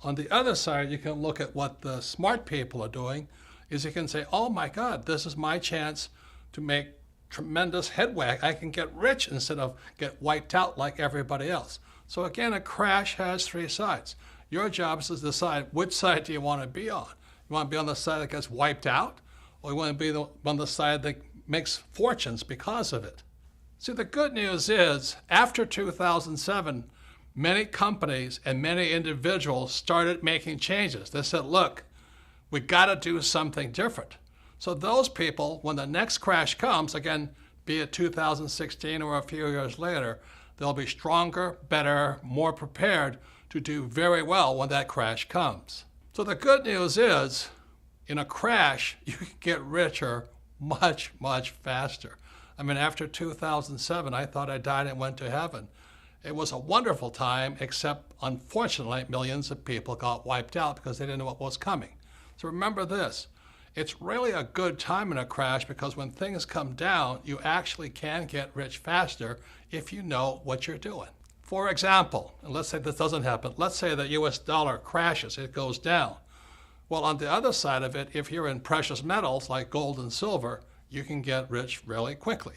On the other side, you can look at what the smart people are doing, is you can say, oh my God, this is my chance to make tremendous headway. I can get rich instead of get wiped out like everybody else. So again, a crash has three sides. Your job is to decide which side do you want to be on. You want to be on the side that gets wiped out, or you want to be on the side that makes fortunes because of it? See, the good news is, after 2007, many companies and many individuals started making changes. They said, look, we got to do something different. So those people, when the next crash comes, again, be it 2016 or a few years later, they'll be stronger, better, more prepared to do very well when that crash comes. So the good news is, in a crash, you can get richer much, much faster. I mean, after 2007, I thought I died and went to heaven. It was a wonderful time, except unfortunately, millions of people got wiped out because they didn't know what was coming. So remember this, it's really a good time in a crash because when things come down, you actually can get rich faster if you know what you're doing. For example, and let's say this doesn't happen, let's say the US dollar crashes, it goes down. Well, on the other side of it, if you're in precious metals like gold and silver, you can get rich really quickly.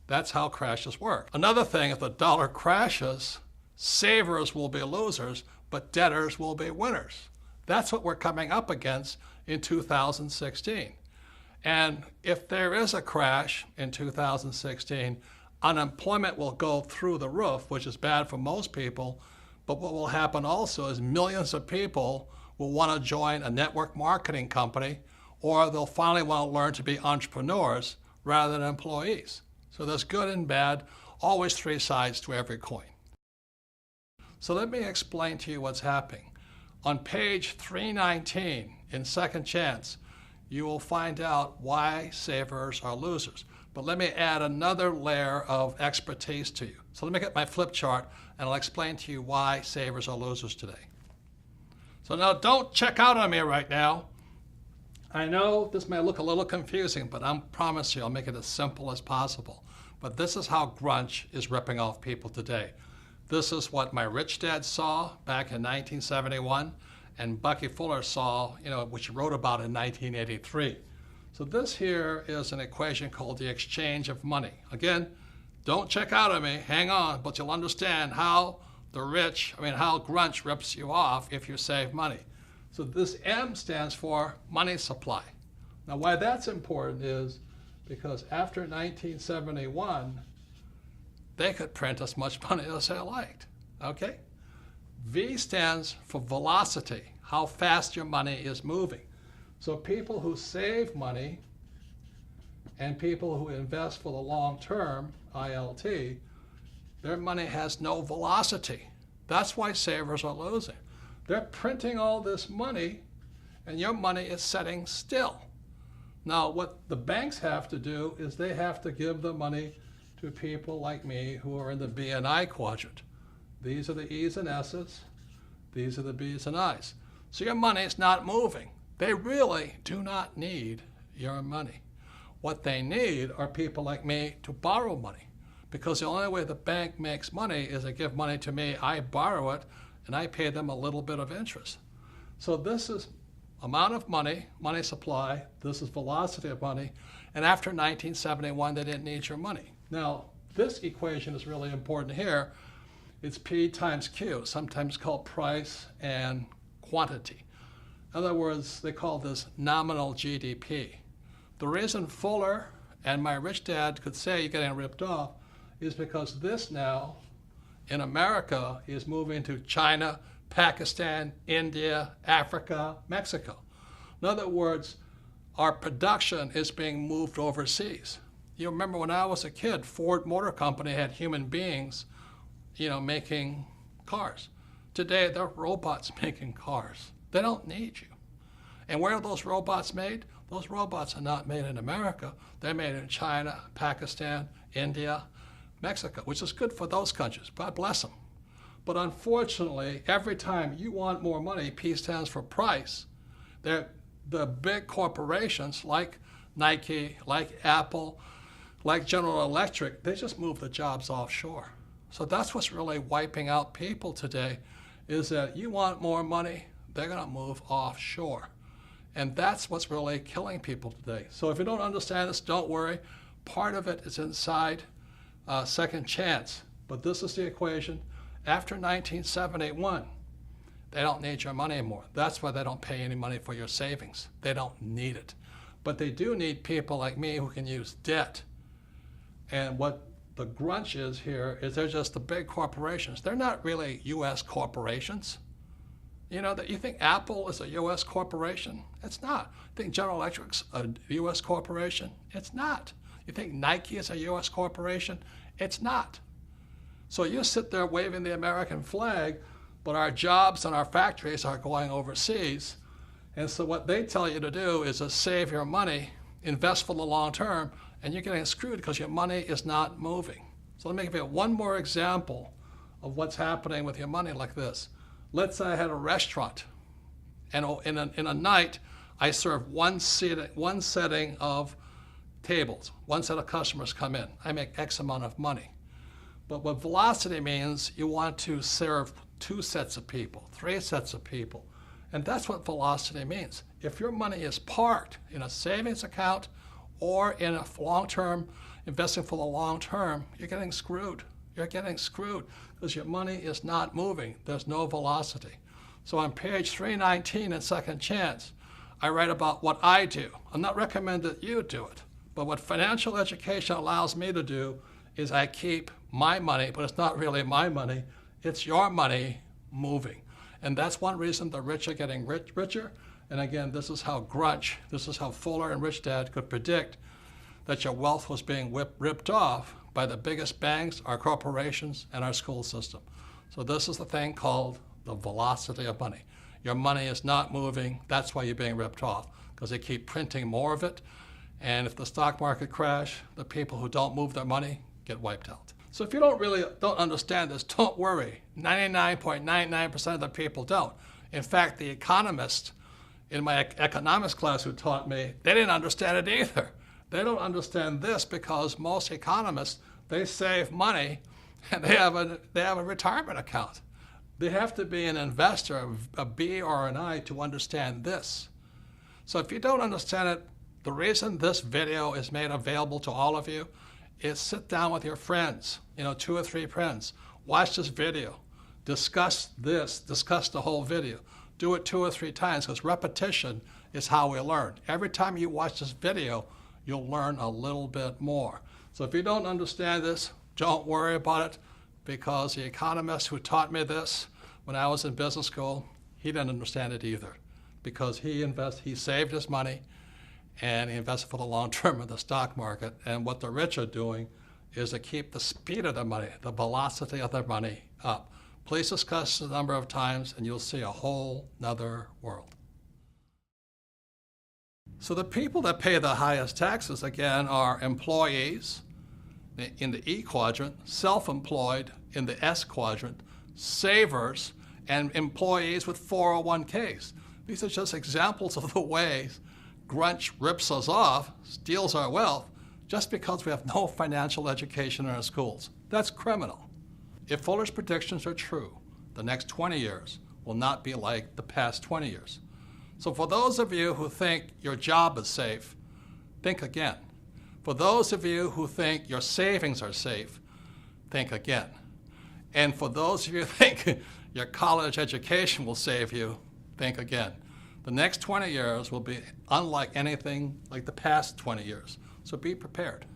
That's how crashes work. Another thing, if the dollar crashes, savers will be losers, but debtors will be winners. That's what we're coming up against in 2016. And if there is a crash in 2016, unemployment will go through the roof, which is bad for most people. But what will happen also is millions of people will want to join a network marketing company, or they'll finally want to learn to be entrepreneurs rather than employees. So there's good and bad, always three sides to every coin. So let me explain to you what's happening. On page 319 in Second Chance, you will find out why savers are losers. But let me add another layer of expertise to you. So let me get my flip chart and I'll explain to you why savers are losers today. So now don't check out on me right now. I know this may look a little confusing, but I promise you I'll make it as simple as possible. But this is how grunge is ripping off people today. This is what my rich dad saw back in 1971, and Bucky Fuller saw, which he wrote about in 1983. So this here is an equation called the exchange of money. Again, don't check out on me, hang on, but you'll understand how how grunge rips you off if you save money. So this M stands for money supply. Now why that's important is because after 1971, they could print as much money as they liked, okay? V stands for velocity, how fast your money is moving. So people who save money and people who invest for the long term, ILT, their money has no velocity. That's why savers are losing. They're printing all this money and your money is sitting still. Now what the banks have to do is they have to give the money to people like me who are in the B and I quadrant. These are the E's and S's. These are the B's and I's. So your money is not moving. They really do not need your money. What they need are people like me to borrow money, because the only way the bank makes money is they give money to me, I borrow it, and I pay them a little bit of interest. So this is amount of money, money supply, this is velocity of money, and after 1971, they didn't need your money. Now, this equation is really important here. It's P times Q, sometimes called price and quantity. In other words, they call this nominal GDP. The reason Fuller and my rich dad could say you're getting ripped off is because this now, in America, is moving to China, Pakistan, India, Africa, Mexico. In other words, our production is being moved overseas. You remember when I was a kid, Ford Motor Company had human beings, making cars. Today, they're robots making cars. They don't need you. And where are those robots made? Those robots are not made in America. They're made in China, Pakistan, India, Mexico, which is good for those countries. God bless them. But unfortunately, every time you want more money, P stands for price. The big corporations like Nike, like Apple, like General Electric, they just move the jobs offshore. So that's what's really wiping out people today, is that you want more money, they're going to move offshore. And that's what's really killing people today. So if you don't understand this, don't worry. Part of it is inside Second Chance. But this is the equation. After 1971, they don't need your money anymore. That's why they don't pay any money for your savings. They don't need it. But they do need people like me who can use debt. And what the grunge is here is they're just the big corporations. They're not really U.S. corporations. You know, that you think Apple is a U.S. corporation? It's not. You think General Electric's a U.S. corporation? It's not. You think Nike is a U.S. corporation? It's not. So you sit there waving the American flag, but our jobs and our factories are going overseas. And so what they tell you to do is to save your money, invest for the long term, and you're getting screwed because your money is not moving. So let me give you one more example of what's happening with your money like this. Let's say I had a restaurant, and in a night, I serve one setting of tables. One set of customers come in. I make X amount of money. But what velocity means, you want to serve 2 sets of people, 3 sets of people. And that's what velocity means. If your money is parked in a savings account or in a long-term, investing for the long term, you're getting screwed. You're getting screwed because your money is not moving. There's no velocity. So on page 319 in Second Chance, I write about what I do. I'm not recommending that you do it, but what financial education allows me to do is I keep my money, but it's not really my money, it's your money moving. And that's one reason the rich are getting richer. And again, this is how grunge, this is how Fuller and Rich Dad could predict that your wealth was being ripped off by the biggest banks, our corporations, and our school system. So this is the thing called the velocity of money. Your money is not moving, that's why you're being ripped off, because they keep printing more of it. And if the stock market crash, the people who don't move their money get wiped out. So if you don't understand this, don't worry. 99.99% of the people don't. In fact, the economists in my economics class who taught me, they didn't understand it either. They don't understand this because most economists, they save money and they have a retirement account. They have to be an investor, a B or an I, to understand this. So if you don't understand it, the reason this video is made available to all of you is sit down with your friends, 2 or 3 friends. Watch this video. Discuss the whole video. Do it 2 or 3 times because repetition is how we learn. Every time you watch this video, you'll learn a little bit more. So if you don't understand this, don't worry about it because the economist who taught me this when I was in business school, he didn't understand it either because he saved his money and he invested for the long term in the stock market. And what the rich are doing is to keep the speed of their money, the velocity of their money up. Please discuss the number of times and you'll see a whole nother world. So the people that pay the highest taxes, again, are employees in the E quadrant, self-employed in the S quadrant, savers, and employees with 401ks. These are just examples of the ways grunge rips us off, steals our wealth, just because we have no financial education in our schools. That's criminal. If Fuller's predictions are true, the next 20 years will not be like the past 20 years. So for those of you who think your job is safe, think again. For those of you who think your savings are safe, think again. And for those of you who think your college education will save you, think again. The next 20 years will be unlike anything like the past 20 years. So be prepared.